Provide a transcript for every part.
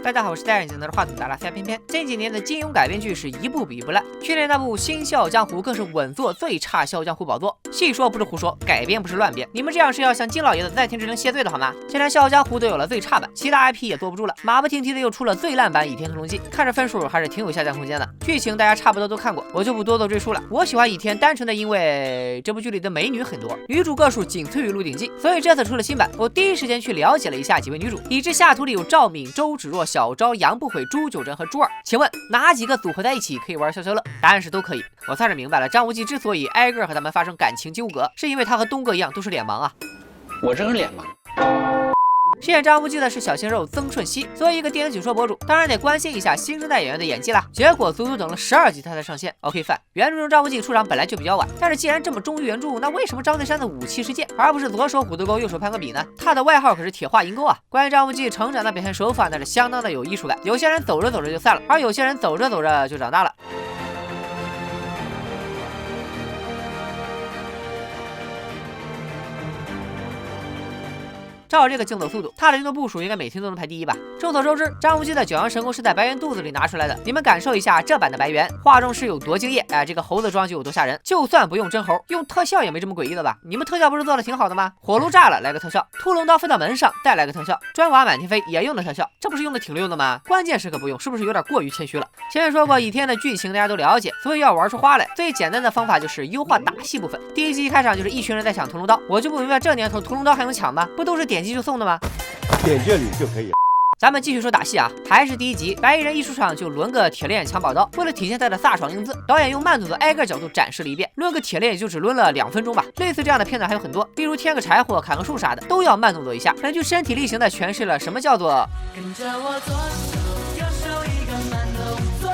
大家好，我是戴眼镜拿着话筒打塞偏偏。近几年的金庸改编剧是一部比一部烂，去年那部《新笑傲江湖》更是稳坐最差笑傲江湖宝座。细说不是胡说，改编不是乱编，你们这样是要向金老爷子在天之灵谢罪的好吗？现在笑傲江湖都有了最差版，其他 IP 也坐不住了，马不停蹄的又出了最烂版《倚天屠龙记》，看着分数还是挺有下降空间的。剧情大家差不多都看过，我就不多做赘述了。我喜欢倚天，单纯的因为这部剧里的美女很多，女主个数仅次于《鹿鼎记》，所以这次出了新版，我第一时间去了解了一下几位女主，已知下图里有赵敏、周芷若、小昭、杨不悔、朱九真和朱二。请问哪几个组合在一起可以玩消消乐？答案是都可以。我算是明白了，张无忌之所以挨个和他们发生感情纠葛，是因为他和东哥一样都是脸盲啊。我这是脸盲。饰演张无忌的是小鲜肉曾舜晞，作为一个电影解说博主，当然得关心一下新生代演员的演技啦。结果足足等了12集他才上线。OK fine， 原著中张无忌出场本来就比较晚，但是既然这么忠于原著，那为什么张翠山的武器是剑，而不是左手虎头钩右手潘个笔呢？他的外号可是铁画银钩啊！关于张无忌成长的表现手法，那是相当的有艺术感。有些人走着走着就散了，而有些人走着走着就长大了。照这个竞走速度，他的运动步数应该每天都能排第一吧。众所周知，张无忌的九阳神功是在白猿肚子里拿出来的，你们感受一下这版的白猿化妆师有多敬业，哎，这个猴子妆就有多吓人。就算不用真猴，用特效也没这么诡异的吧？你们特效不是做的挺好的吗？火炉炸了来个特效，屠龙刀飞到门上再来个特效，砖瓦满天飞也用的特效，这不是用的挺溜的吗？关键时刻不用，是不是有点过于谦虚了？前面说过，倚天的剧情大家都了解，所以要玩出花来，最简单的方法就是优化打戏部分。第一集一开场就是一群人在抢屠龙刀，我就不明白这年头屠龙刀还用抢吗？不都是点击就送的吗？点这里就可以。咱们继续说打戏啊，还是第一集，白衣人一出场就抡个铁链抢宝刀，为了体现他的飒爽英姿，导演用慢动作挨个角度展示了一遍。抡个铁链也就只抡了2分钟吧。类似这样的片段还有很多，例如添个柴火、砍个树啥的，都要慢动作一下，很具身体力行的诠释了什么叫做跟着我左手右手一个慢动作。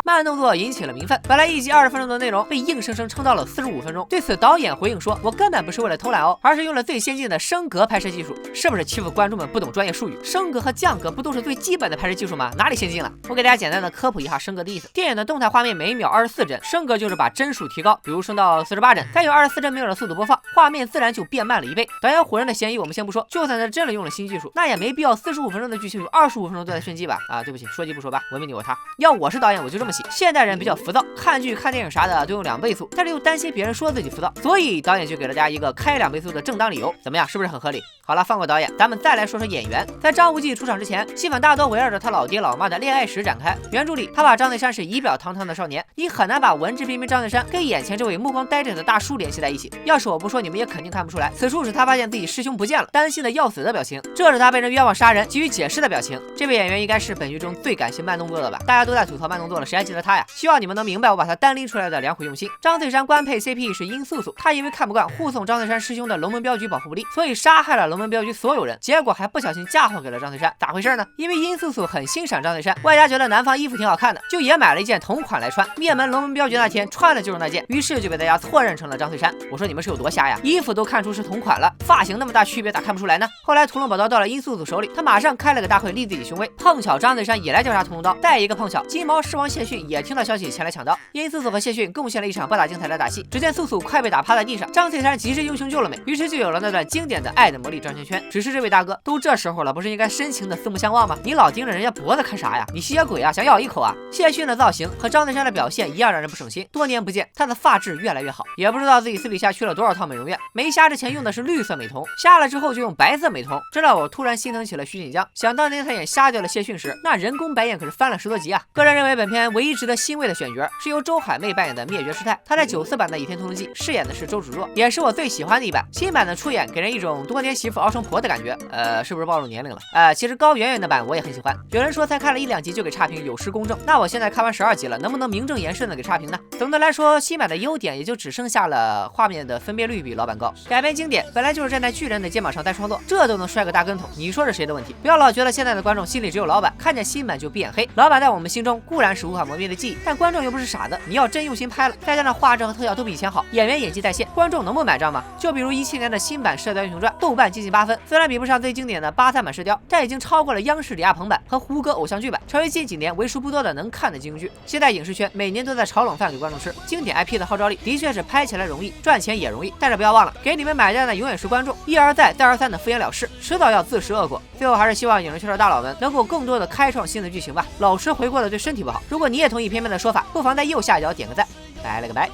慢动作引起了民愤，本来1集20分钟的内容被硬生生撑到了45分钟。对此，导演回应说：“我根本不是为了偷懒哦，而是用了最先进的升格拍摄技术。”是不是欺负观众们不懂专业术语？升格和降格不都是最基本的拍摄技术吗？哪里先进了？我给大家简单的科普一下升格的意思。电影的动态画面每秒24帧，升格就是把帧数提高，比如升到48帧，再用24帧每秒的速度播放，画面自然就变慢了1倍。导演唬人的嫌疑我们先不说，就算他真的用了新技术，那也没必要45分钟的剧情有25分钟都在炫技吧？啊，对不起，说鸡不说吧，文明你我他。要我是导演，我就这么写。现代人比较浮躁，看剧看电影啥的都用2倍速，但是又担心别人说自己浮躁，所以导演就给了大家一个开2倍速的正当理由。怎么样，是不是很合理？好了，放过导演，咱们再来说说演员。在张无忌出场之前，戏份大多围绕着他老爹老妈的恋爱史展开。原著里，他把张翠山是仪表堂堂的少年，你很难把文质彬彬张翠山跟眼前这位目光呆滞的大叔联系在一起。要是我不说，你们也肯定看不出来。此处是他发现自己师兄不见了，担心的要死的表情；这是他被人冤枉杀人，急于解释的表情。这位演员应该是本剧中最感谢慢动作的吧？大家都在吐槽慢动作了，谁还记得他呀？希望你们能明白我把他单拎出来的良苦用心。张翠山官配 CP 是殷素素，他因为看不惯护送张翠山师兄的龙门镖局保护不力，所以杀害了龙门镖局所有人，结果还不小心嫁祸给了张翠山。咋回事呢？因为殷素素很欣赏张翠山，外加觉得男方衣服挺好看的，就也买了一件同款来穿。灭门龙门镖局那天穿的就是那件，于是就被大家错认成了张翠山。我说你们是有多瞎呀？衣服都看出是同款了，发型那么大区别咋看不出来呢？后来屠龙宝刀到了殷素素手里，他马上开了个大会立自己雄威。碰巧张翠山也来调查屠龙刀，再一个碰巧金毛狮王谢逊也听到消息前来抢刀。殷素素和谢逊贡献了一场不打精彩的打戏，只见素素快被打趴在地上，张翠山及时英雄救了美，于是就有了那段经典的爱的魔力转圈圈。只是这位大哥都这时候了，不是应该深情的四目相望吗？你老盯着人家脖子看啥呀？你吸血鬼啊，想咬一口啊？谢逊的造型和张翠山的表现一样让人不省心，多年不见，他的发质越来越好，也不知道自己私底下去了多少趟美容院。没瞎之前用的是绿色美瞳，瞎了之后就用白色美瞳，这让我突然心疼起了徐锦江。想当年他演瞎掉了谢逊时，那人工白眼可是翻了10多集啊。个人认为本片唯一值得欣慰的选角是由周海媚扮演的灭绝师太，她在94版的《倚天屠龙记》饰演的是周芷若，也是我最喜欢的一版。新版的出演给人一种多年媳妇熬成婆的感觉，是不是暴露年龄了？其实高圆圆的版我也很喜欢。有人说才看了1、2集就给差评有失公正，那我现在看完12集了，能不能名正言顺的给差评呢？总的来说，新版的优点也就只剩下了画面的分辨率比老版高。改编经典本来就是站在巨人的肩膀上带创作，这都能摔个大跟头，你说是谁的问题？不要老觉得现在的观众心里只有老版，看见新版就闭眼黑。老版在我们心中固然是无法磨灭的记忆，但观众又不是傻子，你要真用心拍了，再加上画质和特效都比以前好，演员演技在线，观众能不买账吗？就比如17年的新版《射雕英雄传》，豆瓣接近8分，虽然比不上最经典的83版《射雕》，但已经超过了央视李亚鹏版和胡歌偶像剧版，成为近几年为数不多的能看的金庸剧。现在影视圈每年都在炒冷饭给观众吃，经典 IP 的号召力的确是拍起来容易，赚钱也容易，但是不要忘了，给你们买单的永远是观众，一而再再而三的敷衍了事，迟早要自食恶果。最后还是希望影视圈的大佬们能够更多的开创新的剧情吧，老吃回锅的对身体不好。如果你也同意片片的说法，不妨在右下角点个赞，拜了个拜。